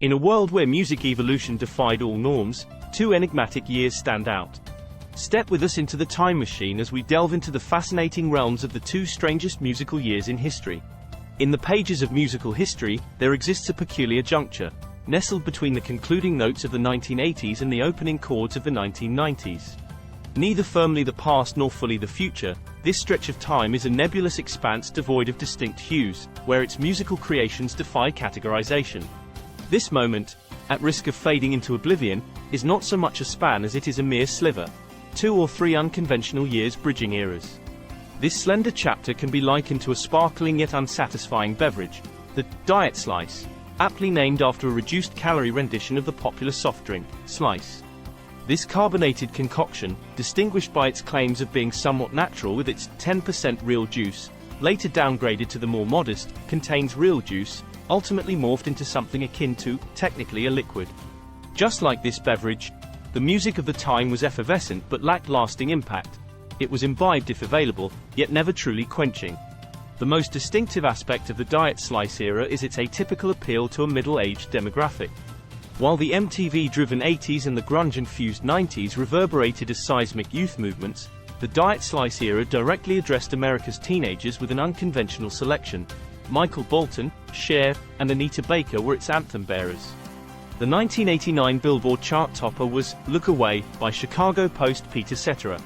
In a world where music evolution defied all norms, two enigmatic years stand out. Step with us into the time machine as we delve into the fascinating realms of the two strangest musical years in history. In the pages of musical history, there exists a peculiar juncture, nestled between the concluding notes of the 1980s and the opening chords of the 1990s. Neither firmly the past nor fully the future, this stretch of time is a nebulous expanse devoid of distinct hues, where its musical creations defy categorization. This moment, at risk of fading into oblivion, is not so much a span as it is a mere sliver, 2 or 3 unconventional years bridging eras. This slender chapter can be likened to a sparkling yet unsatisfying beverage, the diet slice, aptly named after a reduced-calorie rendition of the popular soft drink, Slice. This carbonated concoction, distinguished by its claims of being somewhat natural with its 10% real juice, later downgraded to the more modest, contains real juice, ultimately morphed into something akin to, technically, a liquid. Just like this beverage, the music of the time was effervescent but lacked lasting impact. It was imbibed if available, yet never truly quenching. The most distinctive aspect of the Diet Slice era is its atypical appeal to a middle-aged demographic. While the MTV-driven 80s and the grunge-infused 90s reverberated as seismic youth movements, the Diet Slice era directly addressed America's teenagers with an unconventional selection. Michael Bolton, Cher, and Anita Baker were its anthem bearers. The 1989 Billboard chart topper was "Look Away" by Chicago Post Peter Cetera.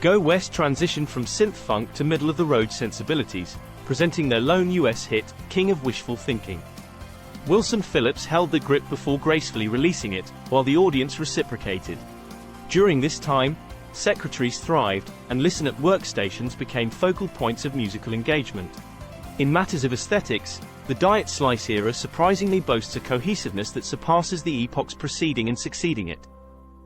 Go West transitioned from synth-funk to middle-of-the-road sensibilities, presenting their lone US hit, King of Wishful Thinking. Wilson Phillips held the grip before gracefully releasing it, while the audience reciprocated. During this time, secretaries thrived, and listen-at workstations became focal points of musical engagement. In matters of aesthetics, the Diet Slice era surprisingly boasts a cohesiveness that surpasses the epochs preceding and succeeding it.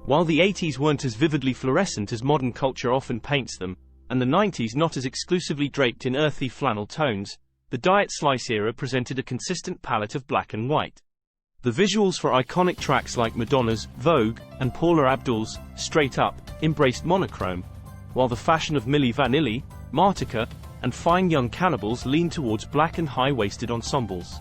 While the 80s weren't as vividly fluorescent as modern culture often paints them, and the 90s not as exclusively draped in earthy flannel tones, the Diet Slice era presented a consistent palette of black and white. The visuals for iconic tracks like Madonna's Vogue and Paula Abdul's Straight Up embraced monochrome, while the fashion of Milli Vanilli, Martika, and Fine Young Cannibals leaned towards black and high-waisted ensembles.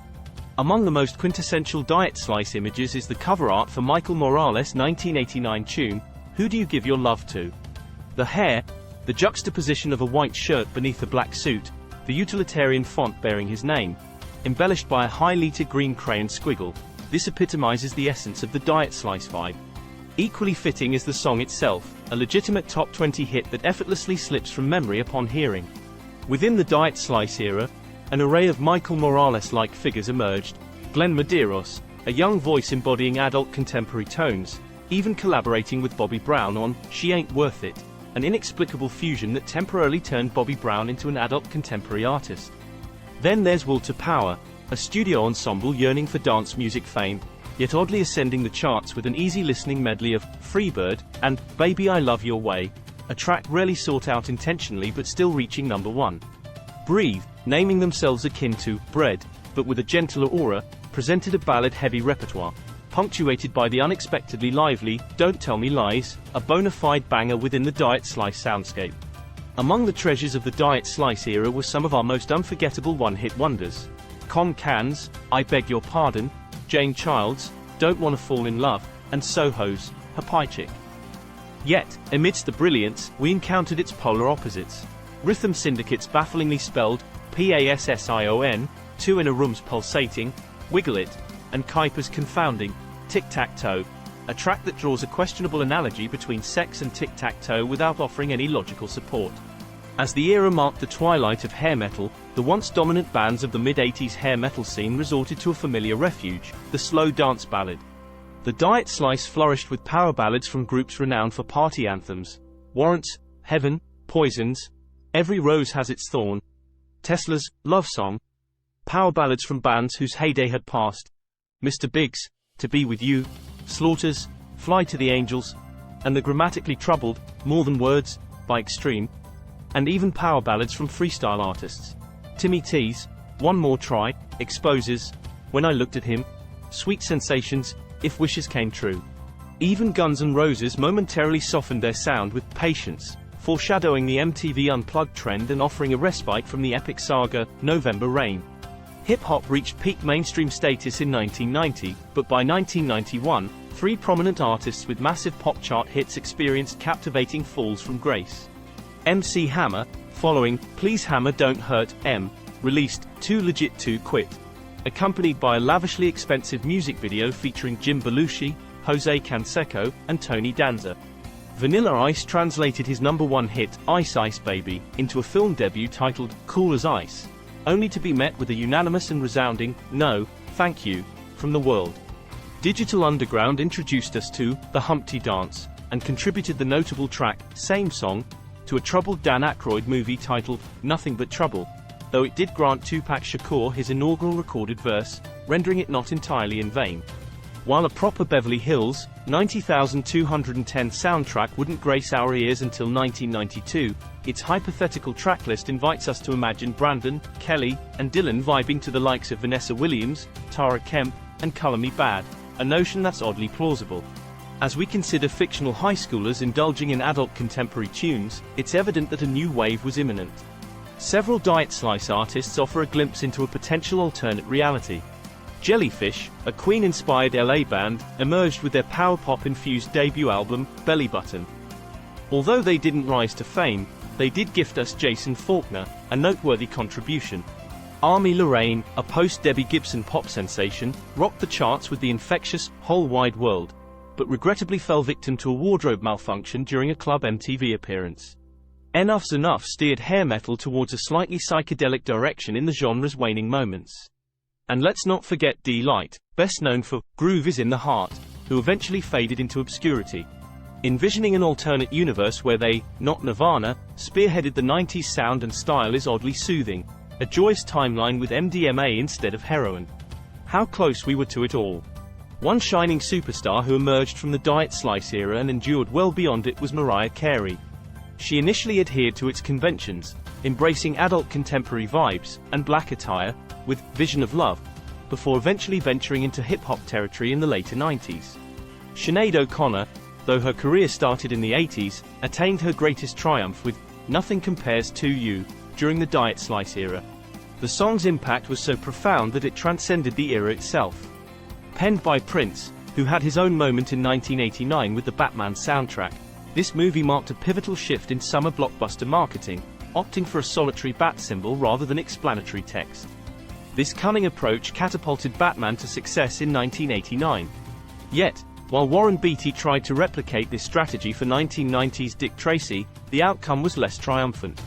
Among the most quintessential Diet Slice images is the cover art for Michael Morales' 1989 tune, Who Do You Give Your Love To? The hair, the juxtaposition of a white shirt beneath a black suit, the utilitarian font bearing his name, embellished by a high-liter green crayon squiggle, this epitomizes the essence of the Diet Slice vibe. Equally fitting is the song itself, a legitimate top 20 hit that effortlessly slips from memory upon hearing. Within the Diet Slice era, an array of Michael Morales-like figures emerged, Glenn Medeiros, a young voice embodying adult contemporary tones, even collaborating with Bobby Brown on She Ain't Worth It, an inexplicable fusion that temporarily turned Bobby Brown into an adult contemporary artist. Then there's Will to Power, a studio ensemble yearning for dance music fame, yet oddly ascending the charts with an easy-listening medley of Freebird and Baby I Love Your Way, a track rarely sought out intentionally but still reaching number 1. Breathe, naming themselves akin to Bread, but with a gentler aura, presented a ballad-heavy repertoire, punctuated by the unexpectedly lively Don't Tell Me Lies, a bona fide banger within the Diet Slice soundscape. Among the treasures of the Diet Slice era were some of our most unforgettable one-hit wonders. Con Can's I Beg Your Pardon, Jane Child's Don't Wanna Fall in Love, and Soho's Happy Chick. Yet, amidst the brilliance, we encountered its polar opposites. Rhythm Syndicate's bafflingly spelled Passion, Two in a Room's Pulsating, Wiggle It, and Kuiper's confounding Tic-Tac-Toe, a track that draws a questionable analogy between sex and tic-tac-toe without offering any logical support. As the era marked the twilight of hair metal, the once dominant bands of the mid-80s hair metal scene resorted to a familiar refuge, the slow dance ballad. The Diet Slice flourished with power ballads from groups renowned for party anthems, Warrants, Heaven, Poisons, Every Rose Has Its Thorn, Tesla's Love Song, power ballads from bands whose heyday had passed, Mr. Biggs, To Be With You, Slaughter's Fly to the Angels, and the grammatically troubled More Than Words by Extreme, and even power ballads from freestyle artists, Timmy T's One More Try, Exposes, When I Looked at Him, Sweet Sensations, If Wishes Came True. Even Guns N' Roses momentarily softened their sound with Patience, foreshadowing the MTV Unplugged trend and offering a respite from the epic saga, November Rain. Hip-hop reached peak mainstream status in 1990, but by 1991, three prominent artists with massive pop chart hits experienced captivating falls from grace. MC Hammer, following Please Hammer Don't Hurt, M, released Too Legit to Quit, accompanied by a lavishly expensive music video featuring Jim Belushi, Jose Canseco, and Tony Danza. Vanilla Ice translated his #1 hit, Ice Ice Baby, into a film debut titled Cool as Ice, only to be met with a unanimous and resounding, "No, thank you," from the world. Digital Underground introduced us to The Humpty Dance, and contributed the notable track, Same Song, to a troubled Dan Aykroyd movie titled Nothing But Trouble, though it did grant Tupac Shakur his inaugural recorded verse, rendering it not entirely in vain. While a proper Beverly Hills 90,210 soundtrack wouldn't grace our ears until 1992, its hypothetical tracklist invites us to imagine Brandon, Kelly, and Dylan vibing to the likes of Vanessa Williams, Tara Kemp, and Color Me Bad, a notion that's oddly plausible. As we consider fictional high schoolers indulging in adult contemporary tunes, it's evident that a new wave was imminent. Several Diet Slice artists offer a glimpse into a potential alternate reality. Jellyfish, a Queen-inspired LA band, emerged with their power pop-infused debut album, Belly Button. Although they didn't rise to fame, they did gift us Jason Faulkner, a noteworthy contribution. Army Lorraine, a post-Debbie Gibson pop sensation, rocked the charts with the infectious Whole Wide World, but regrettably fell victim to a wardrobe malfunction during a Club MTV appearance. Enough's Enough steered hair metal towards a slightly psychedelic direction in the genre's waning moments. And let's not forget D-Light, best known for Groove Is in the Heart, who eventually faded into obscurity. Envisioning an alternate universe where they, not Nirvana, spearheaded the 90s sound and style is oddly soothing, a joyous timeline with MDMA instead of heroin. How close we were to it all. One shining superstar who emerged from the Diet Slice era and endured well beyond it was Mariah Carey. She initially adhered to its conventions, embracing adult contemporary vibes and black attire, with Vision of Love, before eventually venturing into hip-hop territory in the later 90s. Sinead O'Connor, though her career started in the 80s, attained her greatest triumph with Nothing Compares to You during the Diet Slice era. The song's impact was so profound that it transcended the era itself. Penned by Prince, who had his own moment in 1989 with the Batman soundtrack, this movie marked a pivotal shift in summer blockbuster marketing, opting for a solitary bat symbol rather than explanatory text. This cunning approach catapulted Batman to success in 1989. Yet, while Warren Beatty tried to replicate this strategy for 1990s Dick Tracy, the outcome was less triumphant.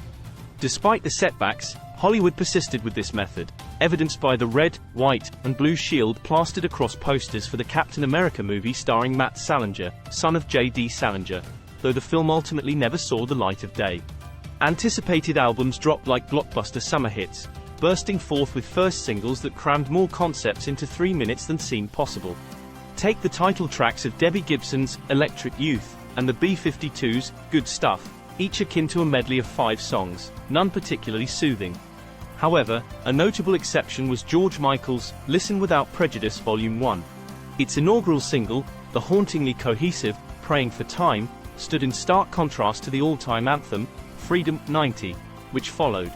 Despite the setbacks, Hollywood persisted with this method, evidenced by the red, white, and blue shield plastered across posters for the Captain America movie starring Matt Salinger, son of J.D. Salinger, though the film ultimately never saw the light of day. Anticipated albums dropped like blockbuster summer hits, bursting forth with first singles that crammed more concepts into 3 minutes than seemed possible. Take the title tracks of Debbie Gibson's Electric Youth, and the B-52's Good Stuff, each akin to a medley of 5 songs, none particularly soothing. However, a notable exception was George Michael's Listen Without Prejudice Volume 1. Its inaugural single, the hauntingly cohesive Praying for Time, stood in stark contrast to the all-time anthem, Freedom 90, which followed.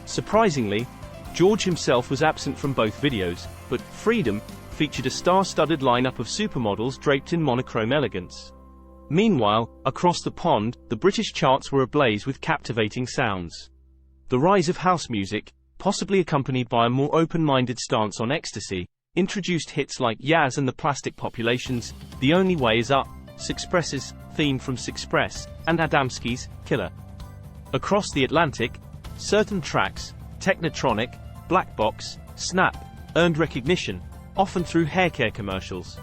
Surprisingly, George himself was absent from both videos, but Freedom featured a star-studded lineup of supermodels draped in monochrome elegance. Meanwhile, across the pond, the British charts were ablaze with captivating sounds. The rise of house music, possibly accompanied by a more open-minded stance on ecstasy, introduced hits like Yaz and the Plastic Population's The Only Way Is Up, Sixpress's Theme from Sixpress, and Adamski's Killer. Across the Atlantic, certain tracks, Technotronic, Black Box, Snap, earned recognition, often through haircare commercials.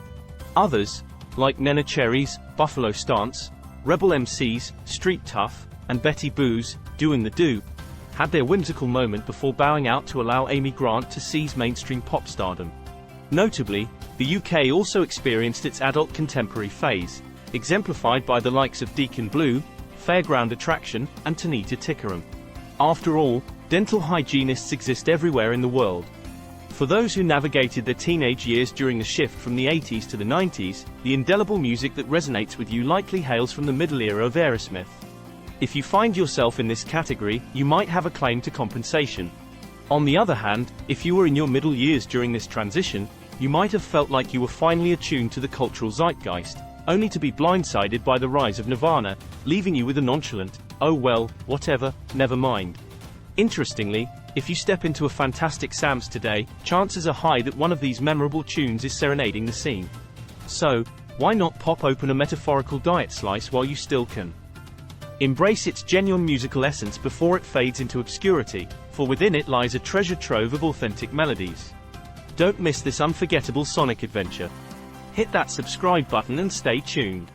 Others, like Nena Cherry's Buffalo Stance, Rebel MC's Street Tough, and Betty Boo's Doing the Do, had their whimsical moment before bowing out to allow Amy Grant to seize mainstream pop stardom. Notably, the UK also experienced its adult contemporary phase, exemplified by the likes of Deacon Blue, Fairground Attraction, and Tanita Tikaram. After all, dental hygienists exist everywhere in the world. For those who navigated their teenage years during the shift from the 80s to the 90s, the indelible music that resonates with you likely hails from the middle era of Aerosmith. If you find yourself in this category, you might have a claim to compensation. On the other hand, if you were in your middle years during this transition, you might have felt like you were finally attuned to the cultural zeitgeist, only to be blindsided by the rise of Nirvana, leaving you with a nonchalant, "Oh well, whatever, never mind." Interestingly, if you step into a Fantastic Sam's today, chances are high that one of these memorable tunes is serenading the scene. So, why not pop open a metaphorical diet slice while you still can? Embrace its genuine musical essence before it fades into obscurity, for within it lies a treasure trove of authentic melodies. Don't miss this unforgettable sonic adventure. Hit that subscribe button and stay tuned.